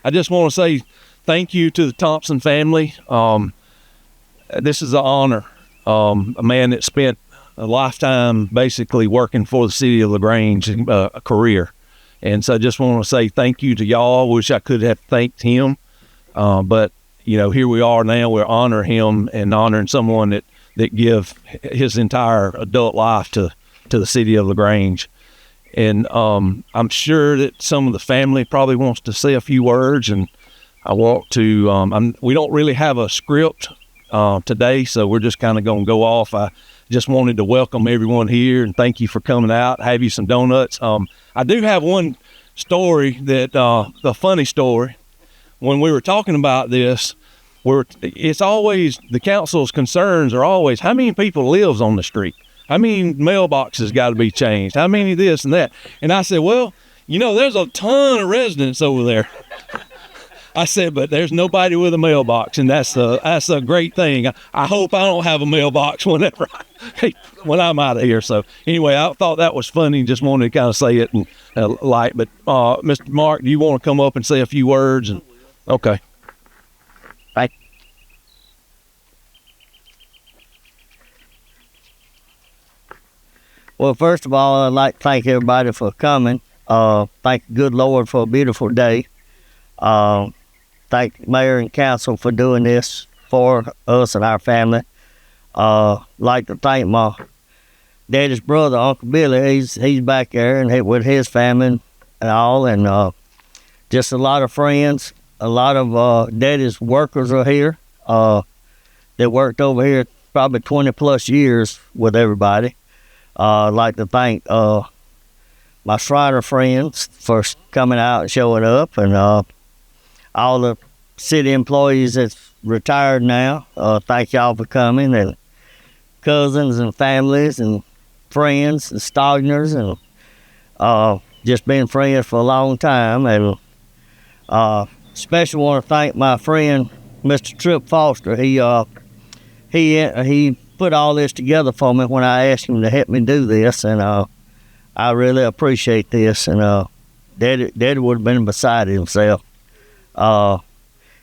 I just want to say thank you to the Thompson family. This is an honor. A man that spent a lifetime basically working for the city of LaGrange, a career. And so I just want to say thank you to y'all. Wish I could have thanked him. But, here we are now. We're honoring him and honoring someone that give his entire adult life to the city of LaGrange. And I'm sure that some of the family probably wants to say a few words. And I want to, we don't really have a script today, so we're just kind of going to go off. I just wanted to welcome everyone here and thank you for coming out, have you some donuts. I do have one story that, the funny story. When we were talking about this, it's always, the council's concerns are always, how many people lives on the street? How many mailboxes got to be changed? How many this and that? And I said, well, there's a ton of residents over there. I said, but there's nobody with a mailbox, and that's a great thing. I hope I don't have a mailbox when I'm out of here. So anyway, I thought that was funny. Just wanted to kind of say it and light. But Mr. Mark, do you want to come up and say a few words? And okay. Right. Well, first of all, I'd like to thank everybody for coming. Thank the good Lord for a beautiful day. Thank the mayor and council for doing this for us and our family. Like to thank my daddy's brother, Uncle Billy. He's back there and with his family and all, and just a lot of friends. A lot of daddy's workers are here. They worked over here probably 20 plus years with everybody. I'd like to thank my Shriner friends for coming out and showing up, and all the city employees that's retired now. Thank y'all for coming, and cousins and families and friends and Stogners, and just been friends for a long time. And especially want to thank my friend Mr. Tripp Foster. He put all this together for me when I asked him to help me do this, and I really appreciate this. And Daddy would have been beside himself.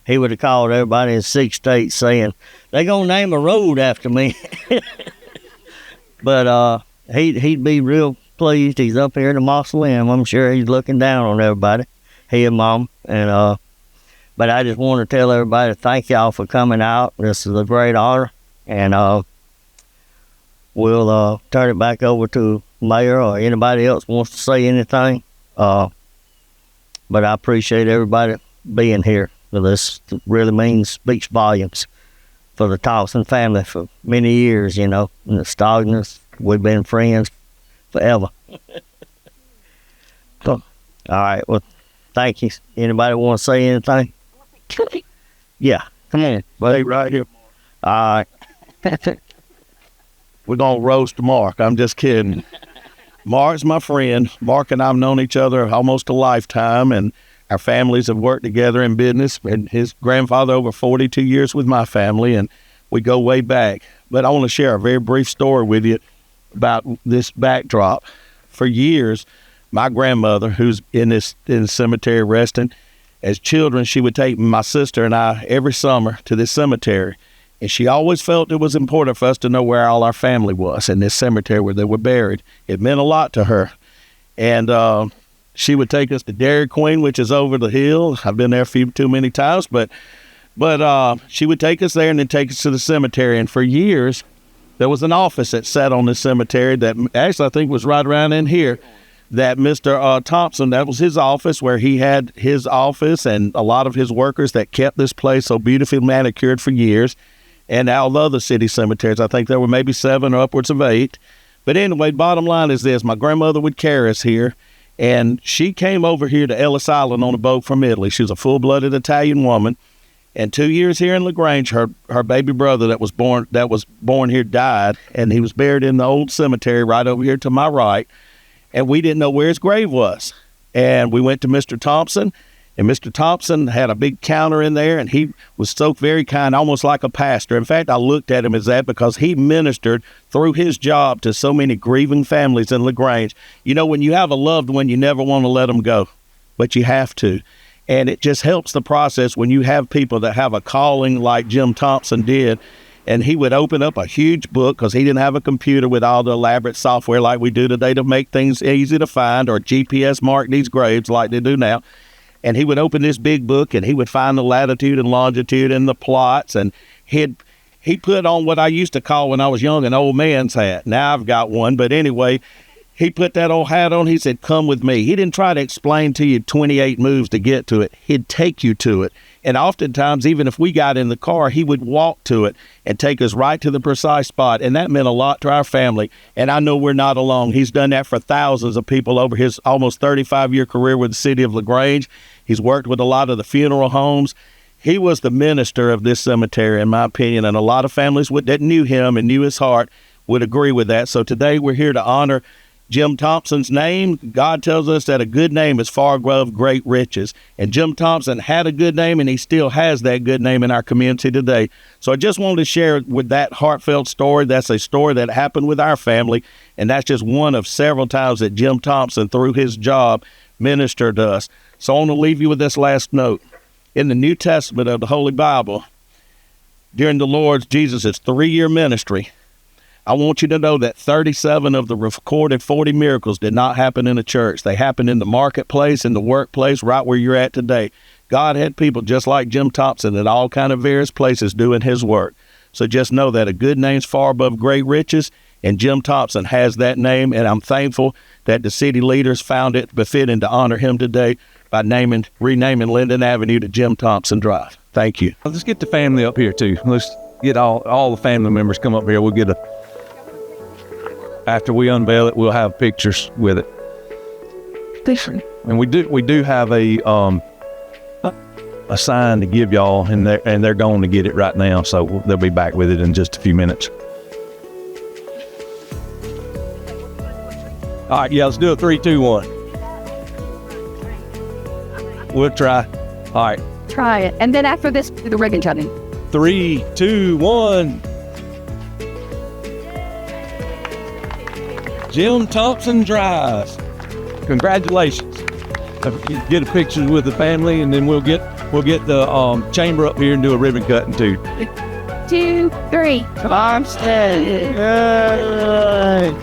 He would have called everybody in 6 states saying, they're going to name a road after me. But he'd be real pleased. He's up here in the mausoleum. I'm sure he's looking down on everybody, he and Mom. And but I just want to tell everybody, thank y'all for coming out. This is a great honor. And we'll turn it back over to Mayor or anybody else wants to say anything. But I appreciate everybody being here. This really speaks volumes for the Thompson family for many years, and the Stogners, we've been friends forever. So, all right, well, thank you. Anybody want to say anything? Yeah, come on. Stay right here. All right. We're going to roast Mark. I'm just kidding. Mark's my friend. Mark and I have known each other almost a lifetime, and our families have worked together in business, and his grandfather over 42 years with my family, and we go way back. But I want to share a very brief story with you about this backdrop. For years, my grandmother, who's in the cemetery resting, as children, she would take my sister and I every summer to this cemetery. And she always felt it was important for us to know where all our family was in this cemetery where they were buried. It meant a lot to her. And she would take us to Dairy Queen, which is over the hill. I've been there too many times, but she would take us there and then take us to the cemetery. And for years, there was an office that sat on the cemetery that actually I think was right around in here, that Mr. Thompson, that was his office, where he had his office and a lot of his workers that kept this place so beautifully manicured for years. And all other city cemeteries, I think there were maybe 7 or upwards of 8. But anyway, bottom line is this. My grandmother would carry us here, and she came over here to Ellis Island on a boat from Italy. She was a full-blooded Italian woman. And 2 years here in LaGrange, her baby brother that was born here died, and he was buried in the old cemetery right over here to my right. And we didn't know where his grave was. And we went to Mr. Thompson, and Mr. Thompson had a big counter in there, and he was so very kind, almost like a pastor. In fact, I looked at him as that because he ministered through his job to so many grieving families in LaGrange. When you have a loved one, you never want to let them go, but you have to. And it just helps the process when you have people that have a calling like Jim Thompson did. And he would open up a huge book because he didn't have a computer with all the elaborate software like we do today to make things easy to find, or GPS mark these graves like they do now. And he would open this big book and he would find the latitude and longitude and the plots. And he put on what I used to call when I was young an old man's hat. Now I've got one, but anyway, he put that old hat on. He said, come with me. He didn't try to explain to you 28 moves to get to it. He'd take you to it. And oftentimes, even if we got in the car, he would walk to it and take us right to the precise spot. And that meant a lot to our family. And I know we're not alone. He's done that for thousands of people over his almost 35-year career with the city of LaGrange. He's worked with a lot of the funeral homes. He was the minister of this cemetery, in my opinion, and a lot of families that knew him and knew his heart would agree with that. So today we're here to honor Jim Thompson's name. God tells us that a good name is far above great riches. And Jim Thompson had a good name, and he still has that good name in our community today. So I just wanted to share with that heartfelt story. That's a story that happened with our family, and that's just one of several times that Jim Thompson, through his job, ministered to us. So I want to leave you with this last note. In the New Testament of the Holy Bible, during the Lord Jesus' 3-year ministry, I want you to know that 37 of the recorded 40 miracles did not happen in a church. They happened in the marketplace, in the workplace, right where you're at today. God had people just like Jim Thompson at all kind of various places doing his work. So just know that a good name's far above great riches, and Jim Thompson has that name, and I'm thankful that the city leaders found it befitting to honor him today by renaming Linden Avenue to Jim Thompson Drive. Thank you. Let's get the family up here too. Let's get all the family members come up here. We'll get after we unveil it, we'll have pictures with it. And we do have a sign to give y'all, and they're going to get it right now. So they'll be back with it in just a few minutes. All right, yeah, let's do a 3, 2, 1. We'll try. All right. Try it. And then after this, do the ribbon cutting. 3, 2, 1. Jim Thompson Drive. Congratulations. Get a picture with the family, and then we'll get the chamber up here and do a ribbon cutting too. 2, 3. Thompson! Yay!